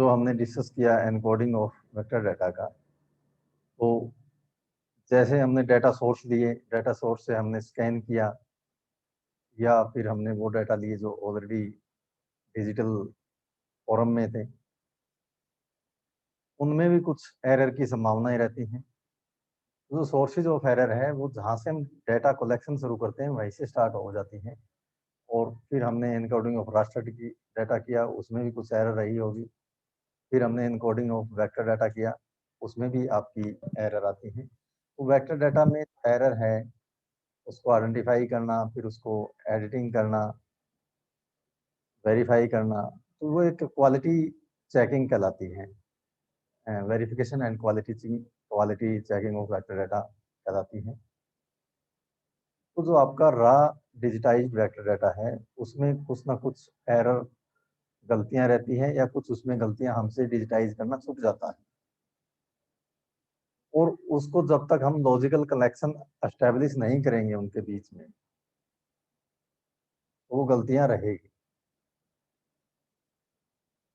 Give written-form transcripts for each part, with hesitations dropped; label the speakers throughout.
Speaker 1: जो हमने डिस्कस किया एनकोडिंग ऑफ वेक्टर डाटा का, तो जैसे हमने डाटा सोर्स लिए, डाटा सोर्स से हमने स्कैन किया या फिर हमने वो डाटा लिए जो ऑलरेडी डिजिटल फॉर्म में थे, उनमें भी कुछ एरर की संभावनाएं रहती हैं। जो सोर्सेज ऑफ एरर है वो जहाँ से हम डाटा कलेक्शन शुरू करते हैं वहीं से स्टार्ट हो जाती है, और फिर हमने एनकोडिंग ऑफ रास्टर की डाटा किया, उसमें भी कुछ एरर रही होगी। फिर हमने एनकोडिंग ऑफ वेक्टर डाटा किया, उसमें भी आपकी एरर आती है। तो वेक्टर डाटा में एरर है उसको आइडेंटिफाई करना, फिर उसको एडिटिंग करना, वेरीफाई करना, तो वो एक क्वालिटी चेकिंग कहलाती है। Verification and quality checking of vector data कहलाती है। तो जो आपका रा डिजिटाइज वेक्टर डाटा है उसमें कुछ ना कुछ एरर, गलतियां रहती हैं, या कुछ उसमें गलतियां हमसे डिजिटाइज करना छूट जाता है, और उसको जब तक हम लॉजिकल कनेक्शन एस्टेब्लिश नहीं करेंगे उनके बीच में, तो वो गलतियां रहेगी।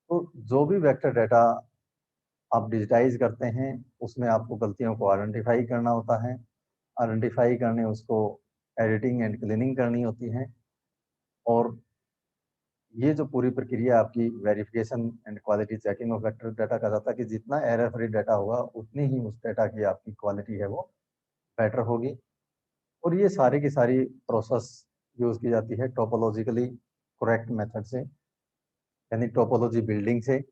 Speaker 1: तो जो भी वेक्टर डाटा आप डिजिटाइज करते हैं उसमें आपको गलतियों को आइडेंटिफाई करना होता है, आइडेंटिफाई करने उसको एडिटिंग एंड क्लीनिंग करनी होती है, और ये जो पूरी प्रक्रिया आपकी verification and quality checking of vector data का जाता है कि जितना एरर फ्री डाटा होगा उतनी ही उस डाटा की आपकी क्वालिटी है वो बेटर होगी। और ये सारी की सारी प्रोसेस यूज की जाती है टोपोलॉजिकली करेक्ट मेथड से, यानी टोपोलॉजी बिल्डिंग से।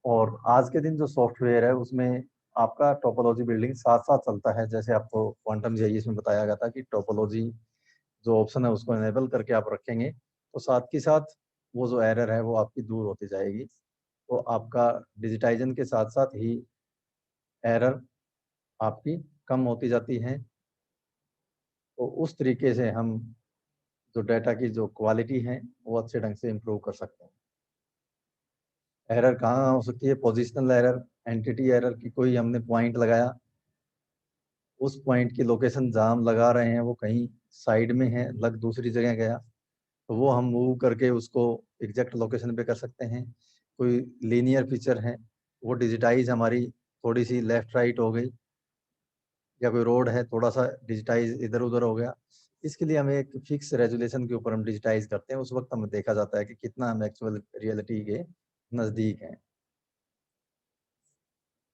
Speaker 1: और आज के दिन जो सॉफ्टवेयर है उसमें आपका टोपोलॉजी बिल्डिंग साथ साथ चलता है। जैसे आपको क्वांटम जीआईएस में बताया गया था कि टोपोलॉजी जो ऑप्शन है उसको इनेबल करके आप रखेंगे तो साथ के साथ वो जो एरर है वो आपकी दूर होती जाएगी। तो आपका डिजिटाइजन के साथ साथ ही एरर आपकी कम होती जाती है। तो उस तरीके से हम जो डाटा की जो क्वालिटी है वो अच्छे ढंग से इम्प्रूव कर सकते हैं। एरर कहाँ हो सकती है? पोजिशनल एरर, एंटिटी एरर की कोई हमने पॉइंट लगाया, उस पॉइंट की लोकेशन जहाँ हम लगा रहे हैं वो कहीं साइड में है, लग दूसरी जगह गया, तो वो हम मूव करके उसको एग्जैक्ट लोकेशन पे कर सकते हैं। कोई लीनियर फीचर है वो डिजिटाइज हमारी थोड़ी सी लेफ्ट राइट हो गई, या कोई रोड है थोड़ा सा डिजिटाइज इधर उधर हो गया, इसके लिए हमें एक फिक्स रेजुलेशन के ऊपर हम डिजिटाइज करते हैं। उस वक्त हमें देखा जाता है कि कितना हम एक्चुअल रियलिटी के नज़दीक हैं।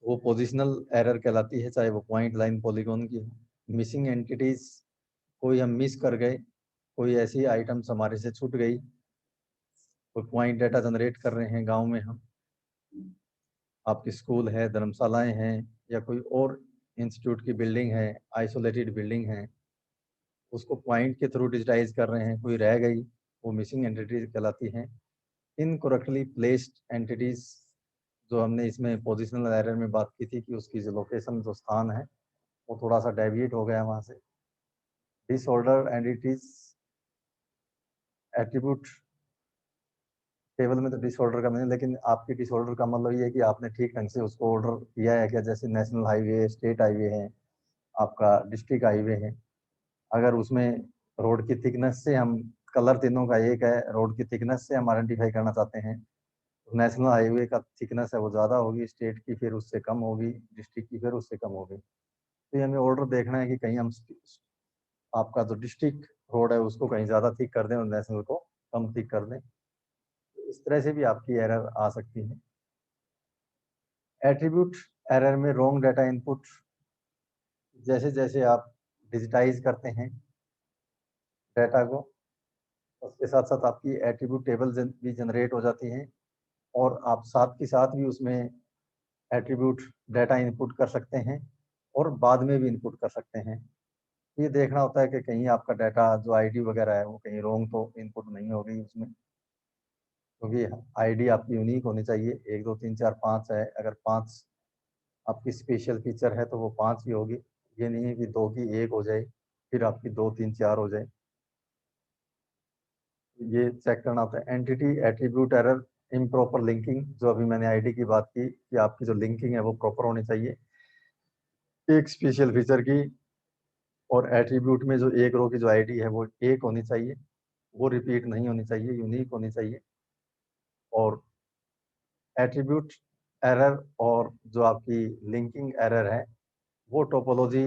Speaker 1: वो पोजिशनल एरर कहलाती है, चाहे वो पॉइंट लाइन पॉलीगॉन की हो। मिसिंग एंटिटीज, कोई हम मिस कर गए, कोई ऐसी आइटम्स हमारे से छूट गई, कोई पॉइंट डाटा जनरेट कर रहे हैं गांव में हम, आपकी स्कूल है, धर्मशालाएं हैं, या कोई और इंस्टीट्यूट की बिल्डिंग है, आइसोलेटेड बिल्डिंग है, उसको पॉइंट के थ्रू डिजिटाइज कर रहे हैं, कोई रह गई, वो मिसिंग एंटिटीज कहलाती हैं। इनकरेक्टली प्लेस्ड एंटिटीज, जो हमने इसमें पोजिशनल एरर में बात की थी कि उसकी जो लोकेशन, जो स्थान है वो थोड़ा सा डेविएट हो गया वहां से। डिसऑर्डर एंटिटीज, एट्रीब्यूट टेबल में तो डिसऑर्डर का नहीं, लेकिन आपकी डिसऑर्डर का मतलब ये है कि आपने ठीक ढंग से उसको ऑर्डर किया है क्या। जैसे नेशनल हाईवे, स्टेट हाईवे है, आपका डिस्ट्रिक्ट हाईवे है, अगर उसमें रोड की थिकनेस से हम, कलर तीनों का एक है, रोड की थिकनेस से हम आइडेंटिफाई करना चाहते हैं, तो नेशनल हाईवे का थिकनेस है वो ज़्यादा होगी, स्टेट की फिर उससे कम होगी, डिस्ट्रिक्ट की फिर उससे कम होगी। तो ये हमें ऑर्डर देखना है कि कहीं हम आपका जो डिस्ट्रिक्ट रोड है उसको कहीं ज़्यादा थिक कर दें और नेशनल को कम थिक कर दें। तो इस तरह से भी आपकी एरर आ सकती है। एट्रीब्यूट एरर में रॉन्ग डाटा इनपुट, जैसे जैसे आप डिजिटाइज करते हैं डाटा को, उसके साथ साथ आपकी एट्रीब्यूट टेबल भी जनरेट हो जाती हैं, और आप साथ के साथ भी उसमें एट्रीब्यूट डाटा इनपुट कर सकते हैं और बाद में भी इनपुट कर सकते हैं। ये देखना होता है कि कहीं आपका डाटा जो आईडी वगैरह है वो कहीं रॉन्ग तो इनपुट नहीं हो गई उसमें, क्योंकि आईडी आपकी यूनिक होनी चाहिए। 1 2 3 4 5 है, अगर 5 आपकी स्पेशल फीचर है तो वो 5 ही होगी। ये नहीं है कि 2 की 1 हो जाए फिर आपकी 2 3 4 हो जाए। ये चेक करना होता है। Entity attribute error, improper linking, जो अभी मैंने आईडी की बात की कि आपकी जो लिंकिंग है वो प्रॉपर होनी चाहिए एक स्पेशल फीचर की, और एट्रीब्यूट में जो एक रो की जो आईडी है वो एक होनी चाहिए, वो रिपीट नहीं होनी चाहिए, यूनिक होनी चाहिए। और एट्रीब्यूट एरर और जो आपकी लिंकिंग एरर है वो टोपोलॉजी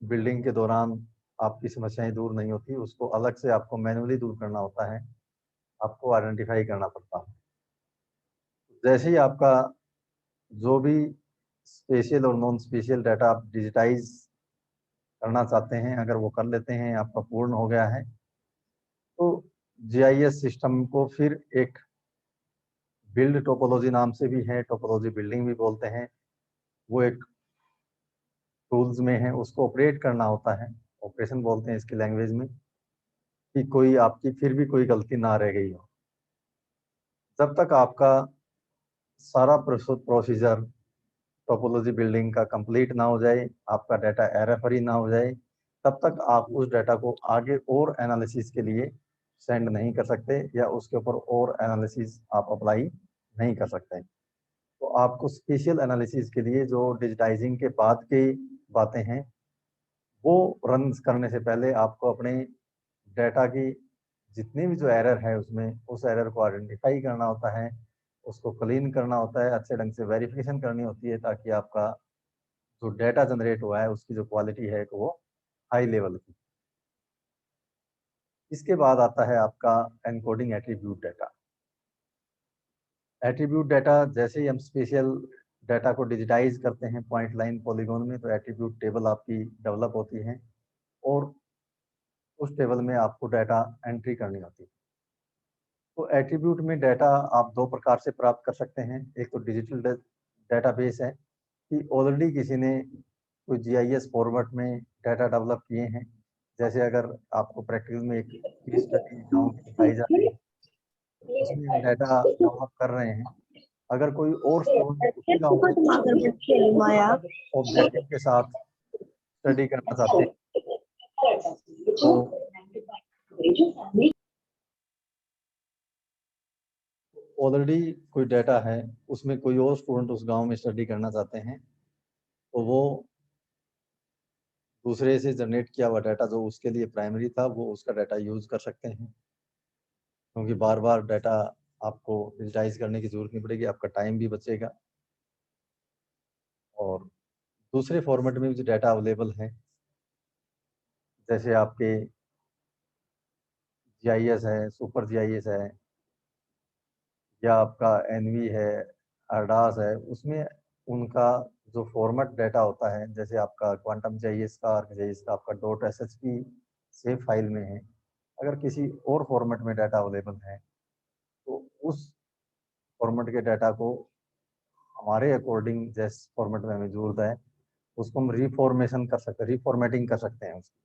Speaker 1: बिल्डिंग के दौरान आपकी समस्याएं दूर नहीं होती, उसको अलग से आपको मैन्युअली दूर करना होता है, आपको आइडेंटिफाई करना पड़ता है। जैसे ही आपका जो भी स्पेशियल और नॉन स्पेशियल डाटा आप डिजिटाइज करना चाहते हैं, अगर वो कर लेते हैं, आपका पूर्ण हो गया है, तो जीआईएस सिस्टम को फिर एक बिल्ड टोपोलॉजी नाम से भी है, टोपोलॉजी बिल्डिंग भी बोलते हैं, वो एक टूल्स में है, उसको ऑपरेट करना होता है, ऑपरेशन बोलते हैं इसकी लैंग्वेज में, कि कोई आपकी फिर भी कोई गलती ना रह गई हो। जब तक आपका सारा प्रोसीजर टोपोलॉजी बिल्डिंग का कंप्लीट ना हो जाए, आपका डाटा एरर फ्री ना हो जाए, तब तक आप उस डाटा को आगे और एनालिसिस के लिए सेंड नहीं कर सकते, या उसके ऊपर और एनालिसिस आप अप्लाई नहीं कर सकते। तो आपको स्पेशल एनालिसिस के लिए जो डिजिटाइजिंग के बाद की बातें हैं, वो रन करने से पहले आपको अपने डाटा की जितनी भी जो एरर है उसमें, उस एरर को आइडेंटिफाई करना होता है, उसको क्लीन करना होता है, अच्छे ढंग से वेरिफिकेशन करनी होती है, ताकि आपका जो डाटा जनरेट हुआ है उसकी जो क्वालिटी है वो हाई लेवल की। इसके बाद आता है आपका encoding attribute data. Attribute data, जैसे ही हम स्पेशल डाटा को डिजिटाइज करते हैं पॉइंट लाइन पॉलीगॉन में, तो एट्रीब्यूट टेबल आपकी डेवलप होती है, और उस टेबल में आपको डाटा एंट्री करनी होती है। तो एट्रीब्यूट में डाटा आप दो प्रकार से प्राप्त कर सकते हैं। एक तो डिजिटल डाटाबेस है, कि ऑलरेडी किसी ने कोई जीआईएस फॉर्मेट में डाटा डेवलप किए हैं। जैसे अगर आपको प्रैक्टिकल में एक केस स्टडी गाँव की दिखाई जा रही है, उसमें हम डाटा डेवलप कर रहे हैं, अगर कोई और स्टूडेंट उसी गाँव में ऑब्जेक्टिव के साथ स्टडी करना चाहते हैं, तो ऑलरेडी कोई डाटा है, उसमें कोई और स्टूडेंट उस गांव में स्टडी करना चाहते हैं, तो वो दूसरे से जनरेट किया हुआ डाटा जो उसके लिए प्राइमरी था, वो उसका डाटा यूज कर सकते हैं, क्योंकि बार बार डाटा आपको डिजिटाइज करने की जरूरत नहीं पड़ेगी, आपका टाइम भी बचेगा। और दूसरे फॉर्मेट में भी जो डाटा अवेलेबल है, जैसे आपके जीआईएस है, सुपर जीआईएस है, या आपका एनवी है, अरडास है, उसमें उनका जो फॉर्मेट डाटा होता है, जैसे आपका क्वांटम जीआईएस का, आर्क जीआईएस का आपका .ssp सेव फाइल में है, अगर किसी और फॉर्मेट में डाटा अवेलेबल है, तो उस फॉर्मेट के डाटा को हमारे अकॉर्डिंग जिस फॉर्मेट में हमें जरूरत है, उसको हम रिफॉर्मेशन कर सकते हैं, रिफॉर्मेटिंग कर सकते हैं। उसकी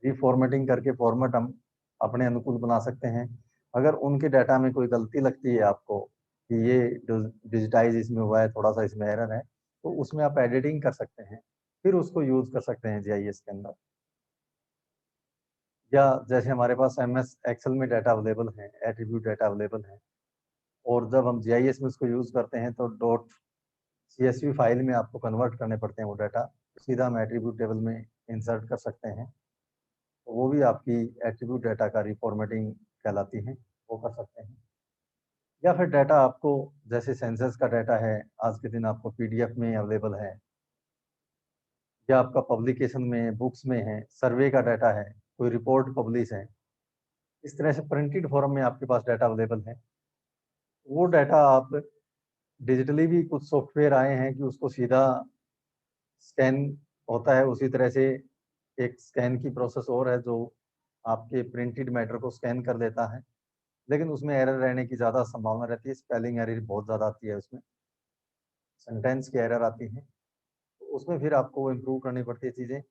Speaker 1: रिफॉर्मेटिंग करके फॉर्मेट हम अपने अनुकूल बना सकते हैं। अगर उनके डाटा में कोई गलती लगती है आपको, कि ये डिजिटाइज इसमें हुआ है, थोड़ा सा इसमें एरर है, तो उसमें आप एडिटिंग कर सकते हैं, फिर उसको यूज कर सकते हैं जीआईएस के अंदर। या जैसे हमारे पास एमएस एक्सेल में डाटा अवेलेबल है, एट्रीब्यूट डाटा अवेलेबल है, और जब हम जीआईएस में उसको यूज करते हैं, तो .csv फाइल में आपको कन्वर्ट करने पड़ते हैं वो डाटा, सीधा हम एट्रीब्यूट टेबल में इंसर्ट कर सकते हैं, तो वो भी आपकी एट्रीब्यूट डाटा का रिफॉर्मेटिंग कहलाती है, वो कर सकते हैं। या फिर डाटा आपको, जैसे सेंसस का डाटा है, आज के दिन आपको पीडीएफ में अवेलेबल है, या आपका पब्लिकेशन में, बुक्स में है, सर्वे का डाटा है, कोई रिपोर्ट पब्लिश है, इस तरह से प्रिंटेड फॉर्म में आपके पास डाटा अवेलेबल है। वो डाटा आप डिजिटली भी, कुछ सॉफ्टवेयर आए हैं कि उसको सीधा स्कैन होता है, उसी तरह से एक स्कैन की प्रोसेस और है जो आपके प्रिंटेड मैटर को स्कैन कर देता है, लेकिन उसमें एरर रहने की ज़्यादा संभावना रहती है, स्पेलिंग एरर बहुत ज़्यादा आती है उसमें, सेंटेंस की एरर आती है, तो उसमें फिर आपको इम्प्रूव करनी पड़ती है चीज़ें।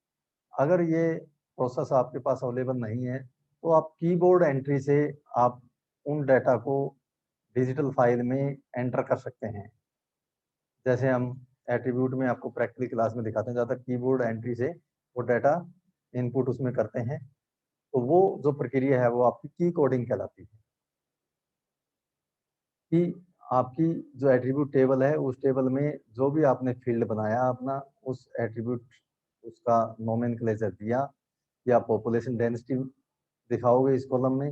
Speaker 1: अगर ये प्रोसेस आपके पास अवेलेबल नहीं है, तो आप कीबोर्ड एंट्री से आप उन डाटा को डिजिटल फाइल में एंटर कर सकते हैं। जैसे हम एट्रीब्यूट में आपको प्रैक्टिकल क्लास में दिखाते हैं, ज़्यादा कीबोर्ड एंट्री से वो डाटा इनपुट उसमें करते हैं, तो वो जो प्रक्रिया है वो आपकी की कोडिंग कहलाती है। कि आपकी जो एट्रीब्यूट टेबल है, उस टेबल में जो भी आपने फील्ड बनाया अपना, उस एट्रीब्यूट उसका नोमेनक्लेचर दिया, या पॉपुलेशन डेंसिटी दिखाओगे इस कॉलम में,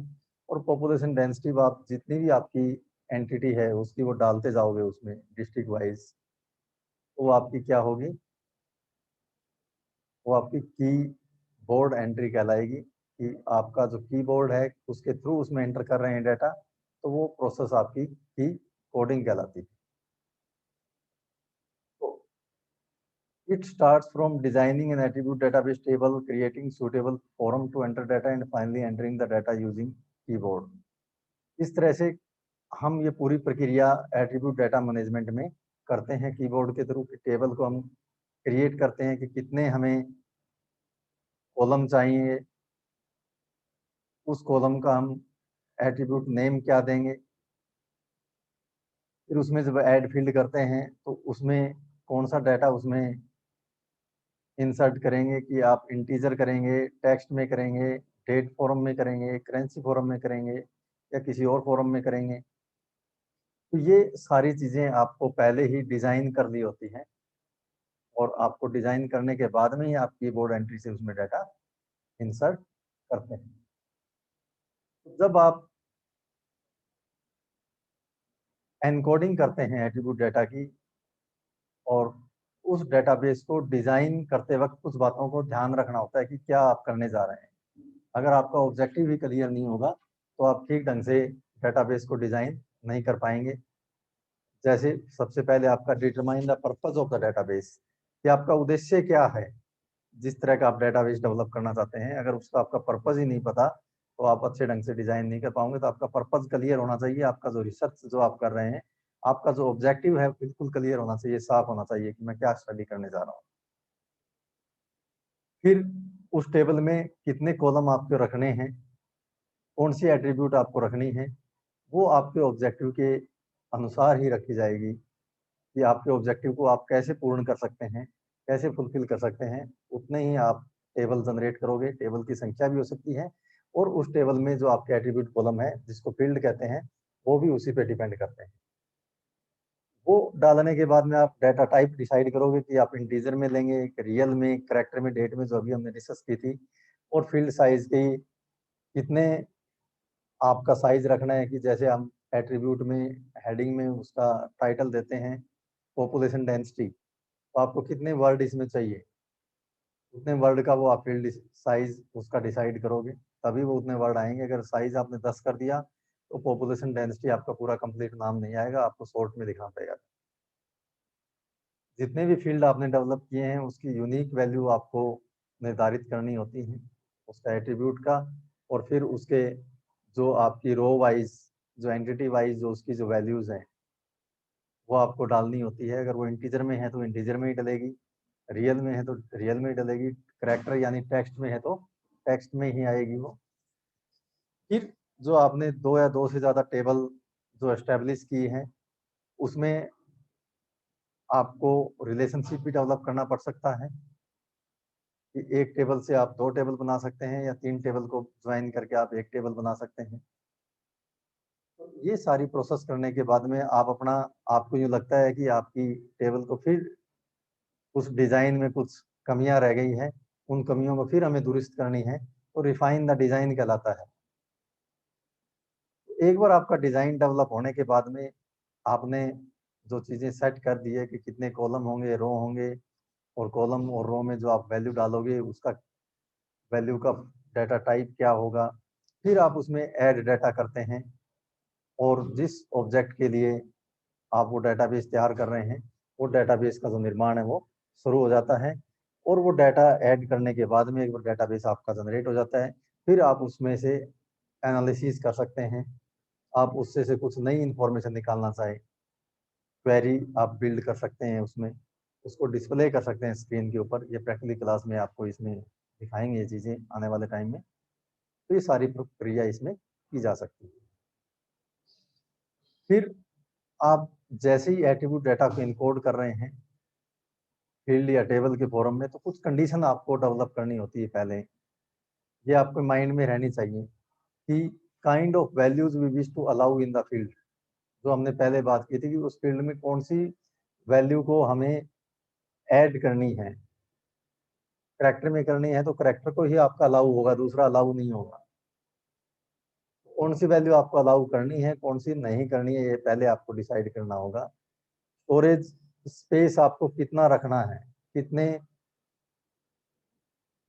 Speaker 1: और पॉपुलेशन डेंसिटी आप जितनी भी आपकी एंटिटी है उसकी वो डालते जाओगे उसमें डिस्ट्रिक्ट वाइज, तो वो आपकी क्या होगी, वो आपकी की बोर्ड एंट्री कहलाएगी कि आपका जो कीबोर्ड है उसके थ्रू उसमें एंटर कर रहे हैं डाटा, तो वो प्रोसेस आपकी की कोडिंग कहलाती है। तो it starts from designing an attribute database table, creating suitable form to enter data and finally entering the data using keyboard. इस तरह से हम ये पूरी प्रक्रिया एट्रीब्यूट डाटा मैनेजमेंट में करते हैं कीबोर्ड के थ्रू। टेबल को हम क्रिएट करते हैं कि कितने हमें कॉलम चाहिए, उस कॉलम का हम एट्रीब्यूट नेम क्या देंगे, फिर उसमें जब ऐड फील्ड करते हैं तो उसमें कौन सा डाटा उसमें इंसर्ट करेंगे, कि आप इंटीजर करेंगे, टेक्स्ट में करेंगे, डेट फॉर्म में करेंगे, करेंसी फॉर्म में करेंगे या किसी और फॉर्म में करेंगे। तो ये सारी चीज़ें आपको पहले ही डिज़ाइन कर ली होती हैं और आपको डिज़ाइन करने के बाद में ही आप कीबोर्ड एंट्री से उसमें डाटा इंसर्ट करते हैं। तो जब आप एनकोडिंग करते हैं एट्रीब्यूट डाटा की, और उस डेटाबेस को डिज़ाइन करते वक्त कुछ बातों को ध्यान रखना होता है कि क्या आप करने जा रहे हैं। अगर आपका ऑब्जेक्टिव ही क्लियर नहीं होगा तो आप ठीक ढंग से डेटाबेस को डिज़ाइन नहीं कर पाएंगे। जैसे सबसे पहले आपका determine the purpose of the database, कि आपका उद्देश्य क्या है। जिस तरह का आप डेटाबेस डेवलप करना चाहते हैं, अगर उसका आपका पर्पस ही नहीं पता तो आप अच्छे ढंग से डिजाइन नहीं कर पाओगे। तो आपका पर्पस क्लियर होना चाहिए, आपका जो रिसर्च जो आप कर रहे हैं, आपका जो ऑब्जेक्टिव है बिल्कुल क्लियर होना चाहिए, साफ होना चाहिए कि मैं क्या स्टडी करने जा रहा हूँ। फिर उस टेबल में कितने कॉलम आपको रखने हैं, कौन सी एट्रीब्यूट आपको रखनी है, वो आपके ऑब्जेक्टिव के अनुसार ही रखी जाएगी। कि आपके ऑब्जेक्टिव को आप कैसे पूर्ण कर सकते हैं, कैसे फुलफिल कर सकते हैं, उतने ही आप टेबल जनरेट करोगे। टेबल की संख्या भी हो सकती है और उस टेबल में जो आपके एट्रीब्यूट कॉलम है जिसको फील्ड कहते हैं, वो भी उसी पे डिपेंड करते हैं। वो डालने के बाद में आप डाटा टाइप डिसाइड करोगे कि आप इंटीजर में लेंगे, रियल में, करेक्टर में, डेट में, जो अभी हमने डिस्कस की थी। और फील्ड साइज की कितने आपका साइज रखना है, कि जैसे हम एट्रीब्यूट में हेडिंग में उसका टाइटल देते हैं पॉपुलेशन डेंसिटी, तो आपको कितने वर्ड इसमें चाहिए, उतने वर्ड का वो आप फील्ड साइज उसका डिसाइड करोगे, तभी वो उतने वर्ड आएंगे। अगर साइज आपने 10 कर दिया तो पॉपुलेशन डेंसिटी आपका पूरा कंप्लीट नाम नहीं आएगा, आपको शॉर्ट में दिखाना पड़ेगा। जितने भी फील्ड आपने डेवलप किए हैं उसकी यूनिक वैल्यू आपको निर्धारित करनी होती है, उसका एट्रीब्यूट का। और फिर उसके जो आपकी रो वाइज, जो एंटिटी वाइज जो उसकी जो वैल्यूज हैं वो आपको डालनी होती है। अगर वो इंटीजर में है तो इंटीजर में ही डलेगी, रियल में है तो रियल में ही डलेगी, करेक्टर यानी टेक्स्ट में है तो टेक्स्ट में ही आएगी वो। फिर जो आपने दो या दो से ज़्यादा टेबल जो एस्टेब्लिश की हैं, उसमें आपको रिलेशनशिप भी डेवलप करना पड़ सकता है कि एक टेबल से आप दो टेबल बना सकते हैं या तीन टेबल को ज्वाइन करके आप एक टेबल बना सकते हैं। तो ये सारी प्रोसेस करने के बाद में आप अपना, आपको यूँ लगता है कि आपकी टेबल को फिर उस डिज़ाइन में कुछ कमियां रह गई हैं, उन कमियों को फिर हमें दुरुस्त करनी है, तो रिफाइन द डिज़ाइन कहलाता है। एक बार आपका डिज़ाइन डेवलप होने के बाद में आपने जो चीज़ें सेट कर दी है कि कितने कॉलम होंगे, रो होंगे, और कॉलम और रो में जो आप वैल्यू डालोगे उसका वैल्यू का डाटा टाइप क्या होगा, फिर आप उसमें ऐड डाटा करते हैं और जिस ऑब्जेक्ट के लिए आप वो डाटाबेस तैयार कर रहे हैं, वो डाटाबेस का जो निर्माण है वो शुरू हो जाता है। और वो डाटा ऐड करने के बाद में एक बार डाटाबेस आपका जनरेट हो जाता है, फिर आप उसमें से एनालिसिस कर सकते हैं। आप उससे से कुछ नई इंफॉर्मेशन निकालना चाहें, क्वेरी आप बिल्ड कर सकते हैं उसमें, उसको डिस्प्ले कर सकते हैं स्क्रीन के ऊपर। ये प्रैक्टिकली क्लास में आपको इसमें दिखाएंगे ये चीज़ें आने वाले टाइम में। तो ये सारी प्रक्रिया इसमें की जा सकती है। फिर आप जैसे ही एट्रीब्यूट डाटा को इनकोड कर रहे हैं फील्ड या टेबल के फॉर्म में, तो कुछ कंडीशन आपको डेवलप करनी होती है पहले। ये आपके माइंड में रहनी चाहिए कि kind of values we wish to allow in the field. जो हमने पहले बात की थी कि उस फील्ड में कौन सी वैल्यू को हमें ऐड करनी है। करेक्टर में करनी है तो करेक्टर को ही आपका अलाउ होगा, दूसरा अलाउ नहीं होगा। कौन सी वैल्यू आपको अलाउ करनी है, कौन सी नहीं करनी है, ये पहले आपको डिसाइड करना होगा। स्टोरेज स्पेस आपको कितना रखना है, कितने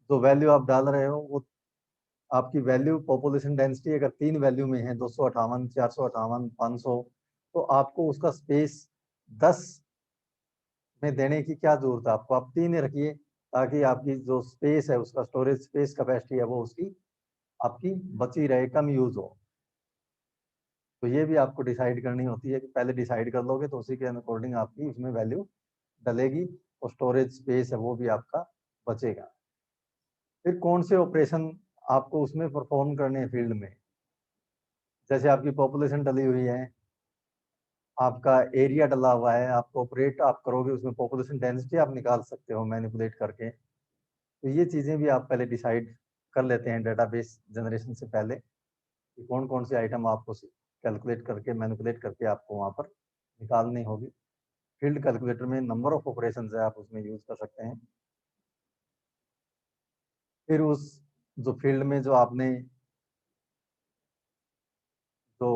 Speaker 1: जो वैल्यू आप डाल रहे हो वो आपकी वैल्यू पॉपुलेशन डेंसिटी अगर 3 वैल्यू में है 258, 458, 500, तो आपको उसका स्पेस 10 में देने की क्या जरूरत है, आपको आप 3 रखिए ताकि आपकी जो स्पेस है उसका स्टोरेज स्पेस कैपेसिटी है वो उसकी आपकी बची रहे, कम यूज हो। तो ये भी आपको डिसाइड करनी होती है कि पहले डिसाइड कर लोगे तो उसी के अकॉर्डिंग आपकी उसमें वैल्यू डलेगी और स्टोरेज स्पेस है वो भी आपका बचेगा। फिर कौन से ऑपरेशन आपको उसमें परफॉर्म करने हैं फील्ड में, जैसे आपकी पॉपुलेशन डली हुई है, आपका एरिया डला हुआ है, आप ऑपरेट आप करोगे उसमें पॉपुलेशन डेंसिटी आप निकाल सकते हो मैनिपुलेट करके। तो ये चीज़ें भी आप पहले डिसाइड कर लेते हैं डेटाबेस जनरेशन से पहले कि कौन कौन से आइटम आपको कैलकुलेट करके मैनिपुलेट करके आपको वहाँ पर निकालनी होगी। फील्ड कैलकुलेटर में नंबर ऑफ ऑपरेशन है, आप उसमें यूज कर सकते हैं। फिर उस जो फील्ड में जो आपने जो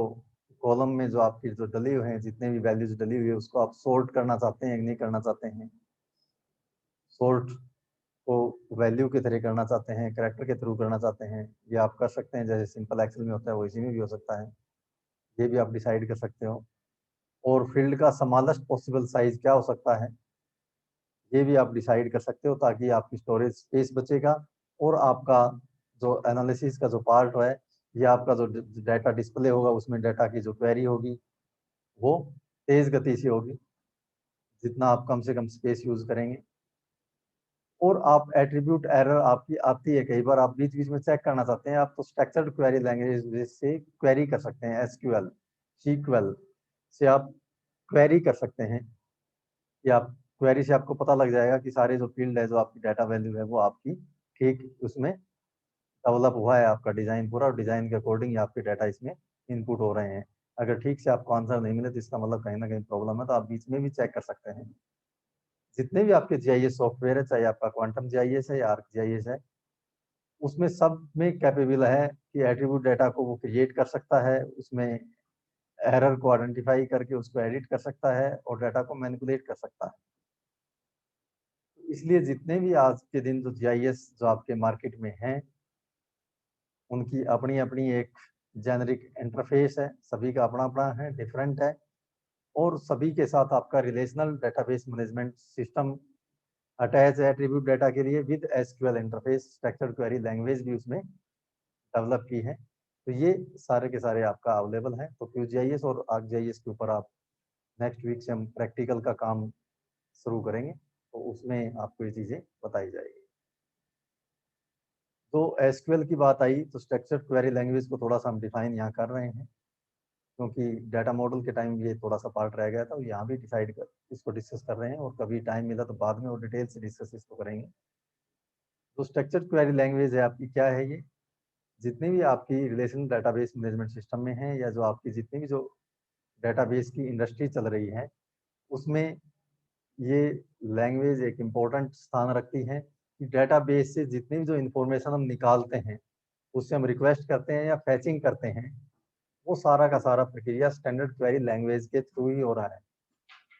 Speaker 1: कॉलम में जो आपकी जो डली हुए हैं जितने भी वैल्यूज डली हुई है उसको आप सोर्ट करना चाहते हैं या नहीं करना चाहते हैं, सोर्ट को वैल्यू के थ्रू करना चाहते हैं, करेक्टर के थ्रू करना चाहते हैं, ये आप कर सकते हैं। जैसे सिंपल एक्सेल में होता है वो इसी में भी हो सकता है, ये भी आप डिसाइड कर सकते हो। और फील्ड का स्मॉलेस्ट पॉसिबल साइज क्या हो सकता है ये भी आप डिसाइड कर सकते हो ताकि आपकी स्टोरेज स्पेस बचेगा और आपका जो एनालिसिस का जो पार्ट है या आपका जो डाटा डिस्प्ले होगा उसमें डाटा की जो क्वेरी होगी वो तेज गति से होगी जितना आप कम से कम स्पेस यूज करेंगे। और आप एट्रीब्यूट एरर आपकी आती है, कई बार आप बीच बीच में चेक करना चाहते हैं आप, तो स्ट्रक्चर्ड क्वेरी लैंग्वेज से क्वेरी कर सकते हैं, एसक्यूएल सीक्वेल से आप क्वेरी कर सकते हैं कि आप क्वेरी से आपको पता लग जाएगा कि सारे जो फील्ड है जो आपकी डाटा वैल्यू है वो आपकी ठीक उसमें डेवलप हुआ है, आपका डिजाइन पूरा, और डिजाइन के अकॉर्डिंग आपके डाटा इसमें इनपुट हो रहे हैं। अगर ठीक से आपको आंसर नहीं मिले तो इसका मतलब कहीं ना कहीं प्रॉब्लम है, तो आप बीच में भी चेक कर सकते हैं। जितने भी आपके जीआईएस सॉफ्टवेयर है, चाहे आपका क्वांटम जीआईएस है या आर्क जीआईएस है, उसमें सब में कैपेबल है कि एट्रीब्यूट डाटा को वो क्रिएट कर सकता है, उसमें एरर को आइडेंटिफाई करके उसको एडिट कर सकता है और डाटा को मैनिपुलेट कर सकता है। इसलिए जितने भी आज के दिन जो जीआईएस जो आपके मार्केट में हैं उनकी अपनी अपनी एक जेनरिक इंटरफेस है, सभी का अपना अपना है, डिफरेंट है, और सभी के साथ आपका relational database management system attach है एट्रीब्यूट डाटा के लिए with SQL interface, structured query language भी उसमें डेवलप की है। तो ये सारे के सारे आपका अवेलेबल है। तो QGIS और ArcGIS के ऊपर आप नेक्स्ट वीक से हम प्रैक्टिकल का काम शुरू करेंगे, तो उसमें आपको ये चीज़ें बताई जाएगी। तो एसक्यूएल की बात आई तो स्ट्रक्चर्ड क्वेरी लैंग्वेज को थोड़ा सा हम डिफाइन यहाँ कर रहे हैं क्योंकि डाटा मॉडल के टाइम ये थोड़ा सा पार्ट रह गया था, यहाँ भी डिसाइड कर इसको डिस्कस कर रहे हैं और कभी टाइम मिला तो बाद में और डिटेल से डिस्कस इसको करेंगे। तो स्ट्रक्चर्ड क्वेरी लैंग्वेज है आपकी क्या है, ये जितनी भी आपकी रिलेशनल डाटाबेस मैनेजमेंट सिस्टम में है या जो आपकी जितनी भी जो डाटाबेस की इंडस्ट्री चल रही है उसमें ये लैंग्वेज एक इम्पोर्टेंट स्थान रखती है कि डाटाबेस से जितनी भी जो इंफॉर्मेशन हम निकालते हैं उससे हम रिक्वेस्ट करते हैं या फैचिंग करते हैं वो सारा का सारा प्रक्रिया स्टैंडर्ड क्वेरी लैंग्वेज के थ्रू ही हो रहा है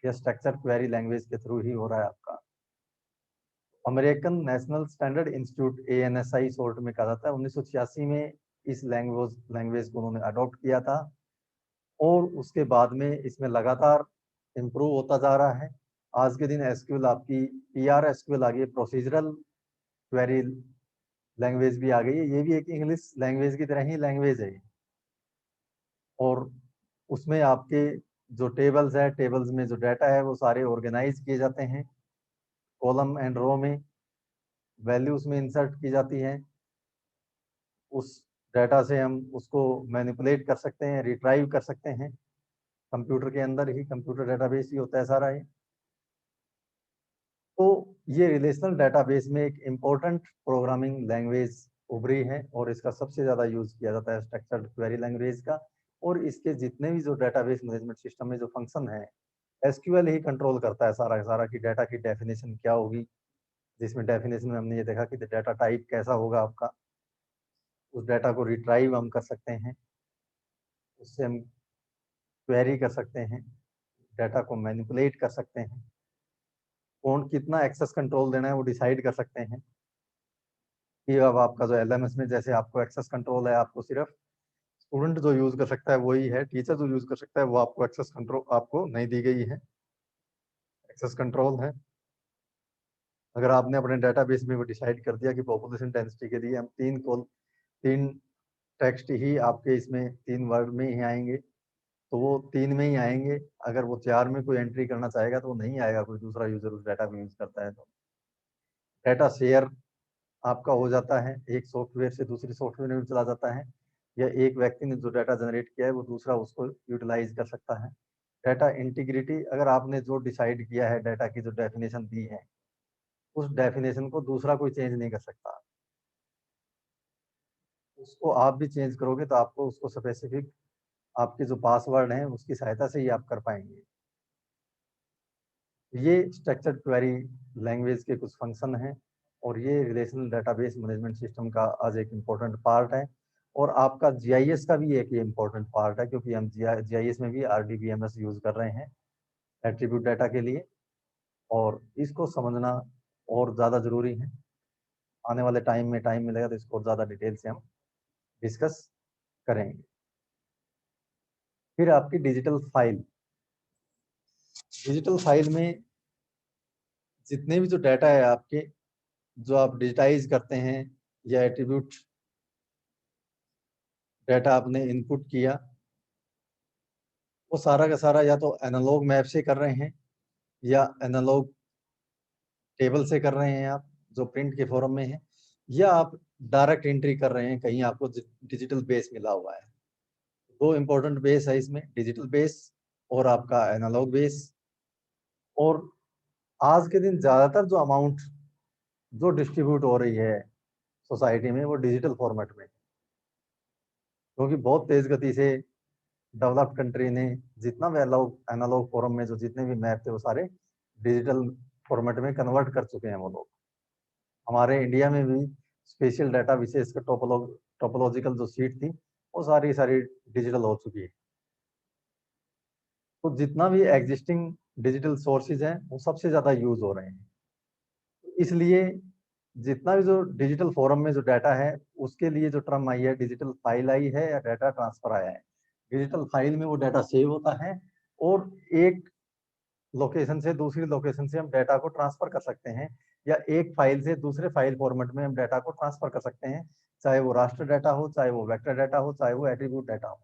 Speaker 1: या स्ट्रक्चर क्वेरी लैंग्वेज के थ्रू ही हो रहा है आपका। American national standard institute ANSI short में कहा जाता है, 1986 में इस लैंग्वेज को उन्होंने अडॉप्ट किया था और उसके बाद में इसमें लगातार इम्प्रूव होता जा रहा है। आज के दिन एसक्यूएल आपकी PRSQL आ गई है, प्रोसीजरल क्वेरी लैंग्वेज भी आ गई है, ये भी एक इंग्लिश लैंग्वेज की तरह ही लैंग्वेज है। और उसमें आपके जो टेबल्स है, टेबल्स में जो डाटा है वो सारे ऑर्गेनाइज किए जाते हैं कॉलम एंड रो में, वैल्यूज में इंसर्ट की जाती है, उस डाटा से हम उसको मैनिपुलेट कर सकते हैं, रिट्राइव कर सकते हैं, कंप्यूटर के अंदर ही, कंप्यूटर डेटाबेस ही होता है सारा ये। तो ये रिलेशनल डेटाबेस में एक इम्पोर्टेंट प्रोग्रामिंग लैंग्वेज उभरी है और इसका सबसे ज़्यादा यूज किया जाता है स्ट्रक्चर्ड क्वेरी लैंग्वेज का। और इसके जितने भी जो डेटाबेस मैनेजमेंट सिस्टम में जो फंक्शन है एसक्यूएल ही कंट्रोल करता है सारा सारा कि डाटा की डेफिनेशन क्या होगी, जिसमें डेफिनेशन में हमने ये देखा कि डाटा टाइप कैसा होगा आपका, उस डाटा को रिट्राइव हम कर सकते हैं, उससे हम क्वेरी कर सकते हैं, डाटा को मैनिपुलेट कर सकते हैं, कौन कितना एक्सेस कंट्रोल देना है वो डिसाइड कर सकते हैं। कि अब आपका जो LMS में जैसे आपको एक्सेस कंट्रोल है, आपको सिर्फ स्टूडेंट जो यूज कर सकता है वही है, टीचर जो यूज कर सकता है वो आपको एक्सेस कंट्रोल आपको नहीं दी गई है, एक्सेस कंट्रोल है। अगर आपने अपने डेटाबेस में वो डिसाइड कर दिया कि पॉपुलेशन डेंसिटी के लिए हम 3 टेक्स्ट ही आपके इसमें 3 वर्ड में ही आएंगे, तो वो 3 में ही आएंगे। अगर वो 4 में कोई एंट्री करना चाहेगा तो वो नहीं आएगा, कोई दूसरा यूजर उस डाटा को यूज करता है तो। डाटा शेयर आपका हो जाता है, एक सॉफ्टवेयर से दूसरे सॉफ्टवेयर में चला जाता है, या एक व्यक्ति ने जो डाटा जनरेट किया है वो दूसरा उसको यूटिलाइज कर सकता है। डाटा इंटीग्रिटी, अगर आपने जो डिसाइड किया है, डाटा की जो डेफिनेशन दी है, उस डेफिनेशन को दूसरा कोई चेंज नहीं कर सकता। उसको आप भी चेंज करोगे तो आपको उसको स्पेसिफिक आपके जो पासवर्ड हैं उसकी सहायता से ही आप कर पाएंगे। ये स्ट्रक्चर्ड क्वेरी लैंग्वेज के कुछ फंक्शन हैं और ये रिलेशनल डेटाबेस मैनेजमेंट सिस्टम का आज एक इम्पोर्टेंट पार्ट है। और आपका GIS का भी एक इम्पोर्टेंट पार्ट है, क्योंकि हम GIS में भी RDBMS यूज कर रहे हैं एट्रीब्यूट डाटा के लिए, और इसको समझना और ज़्यादा ज़रूरी है। आने वाले टाइम में टाइम मिलेगा तो इसको और ज़्यादा डिटेल से हम डिस्कस करेंगे। फिर आपकी डिजिटल फाइल में जितने भी जो डाटा है आपके, जो आप डिजिटाइज करते हैं या एट्रीब्यूट डाटा आपने इनपुट किया, वो सारा का सारा या तो एनालॉग मैप से कर रहे हैं या एनालॉग टेबल से कर रहे हैं आप जो प्रिंट के फॉर्म में है, या आप डायरेक्ट एंट्री कर रहे हैं, कहीं आपको डिजिटल बेस मिला हुआ है। दो इंपॉर्टेंट बेस है इसमें, डिजिटल बेस और आपका एनालॉग बेस। और आज के दिन ज़्यादातर जो अमाउंट जो डिस्ट्रीब्यूट हो रही है सोसाइटी में वो डिजिटल फॉर्मेट में, क्योंकि बहुत तेज गति से डेवलप्ड कंट्री ने जितना भी एनालॉग फॉर्म में जो जितने भी मैप थे वो सारे डिजिटल फॉर्मेट में कन्वर्ट कर चुके हैं वो लोग। हमारे इंडिया में भी स्पेशल डाटा विशेषकर टोपोलॉजिकल जो सीट थी वो सारी सारी डिजिटल हो चुकी है। तो जितना भी एग्जिस्टिंग डिजिटल सोर्सेज हैं वो सबसे ज़्यादा यूज हो रहे हैं। इसलिए जितना भी जो डिजिटल फॉर्म में जो डाटा है उसके लिए जो टर्म आई है डिजिटल फाइल आई है या डाटा ट्रांसफर आया है। डिजिटल फाइल में वो डाटा सेव होता है और एक लोकेशन से दूसरी लोकेशन से हम डाटा को ट्रांसफर कर सकते हैं, या एक फाइल से दूसरे फाइल फॉर्मेट में हम डाटा को ट्रांसफर कर सकते हैं, चाहे वो रास्टर डाटा हो, चाहे वो वेक्टर डाटा हो, चाहे वो एट्रीब्यूट डाटा हो।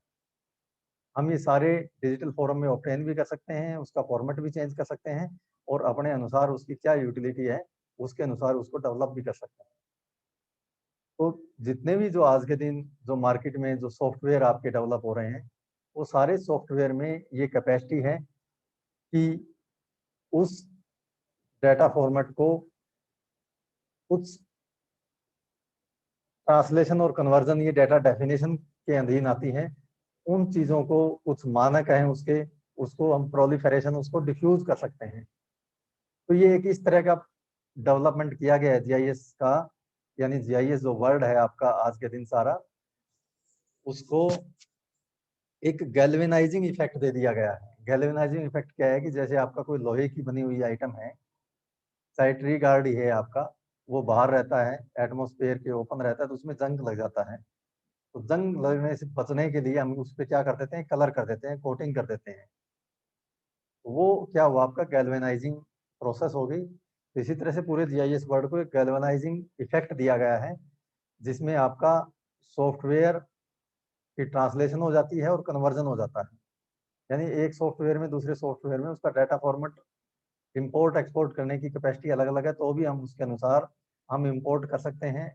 Speaker 1: हम ये सारे डिजिटल फॉर्म में ऑब्टेन भी कर सकते हैं, उसका फॉर्मेट भी चेंज कर सकते हैं और अपने अनुसार उसकी क्या यूटिलिटी है उसके अनुसार उसको डेवलप भी कर सकते हैं। तो जितने भी जो आज के दिन जो मार्केट में जो सॉफ्टवेयर आपके डेवलप हो रहे हैं वो सारे सॉफ्टवेयर में ये कैपेसिटी है कि उस डाटा फॉर्मेट को कुछ ट्रांसलेशन और कन्वर्जन, ये डाटा डेफिनेशन के अधीन आती है। उन चीज़ों को कुछ मानक है उसके, उसको हम प्रोलिफरेशन उसको डिफ्यूज कर सकते हैं। तो ये एक इस तरह का डेवलपमेंट किया गया है GIS का, यानी GIS जो वर्ड है आपका आज के दिन सारा, उसको एक गैल्वेनाइजिंग इफेक्ट दे दिया गया है। गैल्वेनाइजिंग इफेक्ट क्या है कि जैसे आपका कोई लोहे की बनी हुई आइटम है, चाहे ट्री गार्ड ही है आपका, वो बाहर रहता है एटमोस्फेयर के ओपन रहता है तो उसमें जंग लग जाता है। तो जंग लगने से बचने के लिए हम उस पर क्या कर देते हैं, कलर कर देते हैं, कोटिंग कर देते हैं। वो क्या हुआ, आपका गैल्वेनाइजिंग प्रोसेस हो गई। तो इसी तरह से पूरे GIS वर्ड को एक गैल्वेनाइजिंग इफेक्ट दिया गया है, जिसमें आपका सॉफ्टवेयर की ट्रांसलेशन हो जाती है और कन्वर्जन हो जाता है। यानी एक सॉफ्टवेयर में दूसरे सॉफ्टवेयर में उसका डाटा फॉर्मेट इंपोर्ट एक्सपोर्ट करने की कैपेसिटी अलग अलग है, तो भी हम उसके अनुसार हम इंपोर्ट कर सकते हैं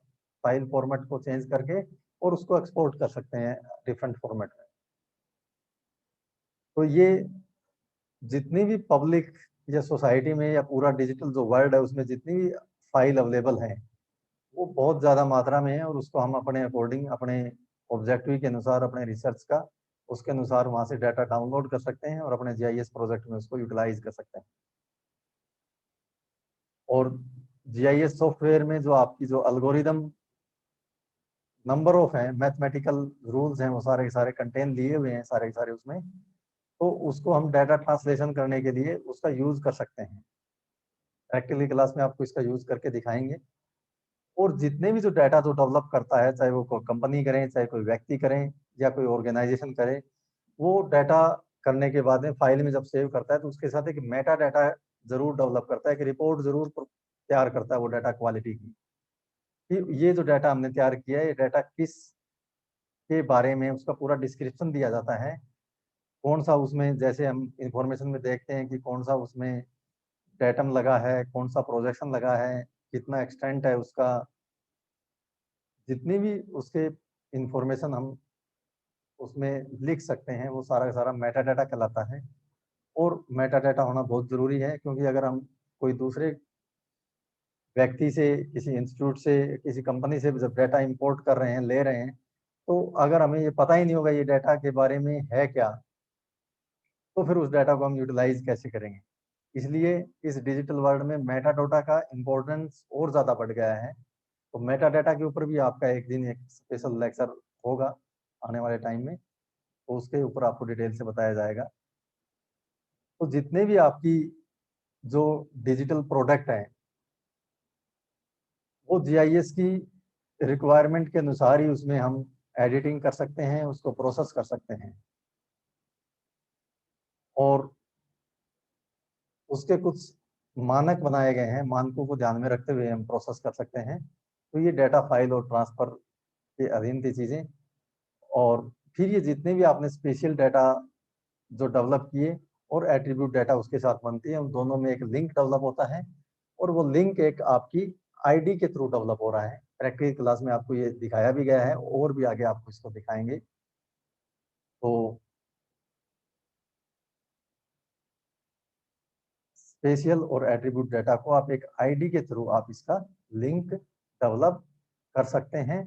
Speaker 1: फाइल फॉर्मेट को चेंज करके और उसको एक्सपोर्ट कर सकते हैं डिफरेंट फॉर्मेट में। तो ये जितनी भी पब्लिक या सोसाइटी में या पूरा डिजिटल जो वर्ल्ड है उसमें जितनी भी फाइल अवेलेबल है वो बहुत ज़्यादा मात्रा में है, और उसको हम अपने अकॉर्डिंग अपने ऑब्जेक्टिव के अनुसार अपने रिसर्च का उसके अनुसार वहाँ से डाटा डाउनलोड कर सकते हैं और अपने GIS प्रोजेक्ट में उसको यूटिलाइज कर सकते हैं। और GIS सॉफ्टवेयर में जो आपकी जो एल्गोरिदम नंबर ऑफ हैं, मैथमेटिकल रूल्स हैं, वो सारे के सारे कंटेन लिए हुए हैं सारे के सारे उसमें। तो उसको हम डाटा ट्रांसलेशन करने के लिए उसका यूज कर सकते हैं। प्रैक्टिकली क्लास में आपको इसका यूज करके दिखाएंगे। और जितने भी जो डाटा जो डेवलप करता है, चाहे वो कोई कंपनी करें, चाहे कोई व्यक्ति करें, या कोई ऑर्गेनाइजेशन करे, वो डाटा करने के बाद में फाइल में जब सेव करता है तो उसके साथ एक मेटा डाटा जरूर डेवलप करता है, कि रिपोर्ट जरूर तैयार करता है वो डाटा क्वालिटी की, कि ये जो डाटा हमने तैयार किया है, ये डाटा किस के बारे में, उसका पूरा डिस्क्रिप्शन दिया जाता है। कौन सा उसमें, जैसे हम इंफॉर्मेशन में देखते हैं कि कौन सा उसमें डेटम लगा है, कौन सा प्रोजेक्शन लगा है, कितना एक्सटेंट है उसका, जितनी भी उसके इंफॉर्मेशन हम उसमें लिख सकते हैं, वो सारा का सारा मेटा डाटा कहलाता है। और मेटा डाटा होना बहुत जरूरी है, क्योंकि अगर हम कोई दूसरे व्यक्ति से, किसी इंस्टीट्यूट से, किसी कंपनी से जब डाटा इंपोर्ट कर रहे हैं, ले रहे हैं, तो अगर हमें ये पता ही नहीं होगा ये डाटा के बारे में है क्या, तो फिर उस डाटा को हम यूटिलाइज कैसे करेंगे। इसलिए इस डिजिटल वर्ल्ड में मेटा डाटा का इम्पोर्टेंस और ज़्यादा बढ़ गया है। तो मेटा डाटा के ऊपर भी आपका एक दिन एक स्पेशल लेक्चर होगा आने वाले टाइम में, तो उसके ऊपर आपको डिटेल से बताया जाएगा। तो जितने भी आपकी जो डिजिटल प्रोडक्ट हैं, वो जीआईएस की रिक्वायरमेंट के अनुसार ही उसमें हम एडिटिंग कर सकते हैं, उसको प्रोसेस कर सकते हैं, और उसके कुछ मानक बनाए गए हैं, मानकों को ध्यान में रखते हुए हम प्रोसेस कर सकते हैं। तो ये डाटा फाइल और ट्रांसफर के अधीन थी चीज़ें। और फिर ये जितने भी आपने स्पेशल डाटा जो डेवलप किए और एट्रीब्यूट डाटा उसके साथ बनती है, उन दोनों में एक लिंक डेवलप होता है, और वो लिंक एक आपकी आईडी के थ्रू डेवलप हो रहा है। प्रैक्टिकल क्लास में आपको ये दिखाया भी गया है, और भी आगे आपको इसको दिखाएंगे। तो स्पेशल और एट्रीब्यूट डाटा को आप एक आईडी के थ्रू आप इसका लिंक डेवलप कर सकते हैं।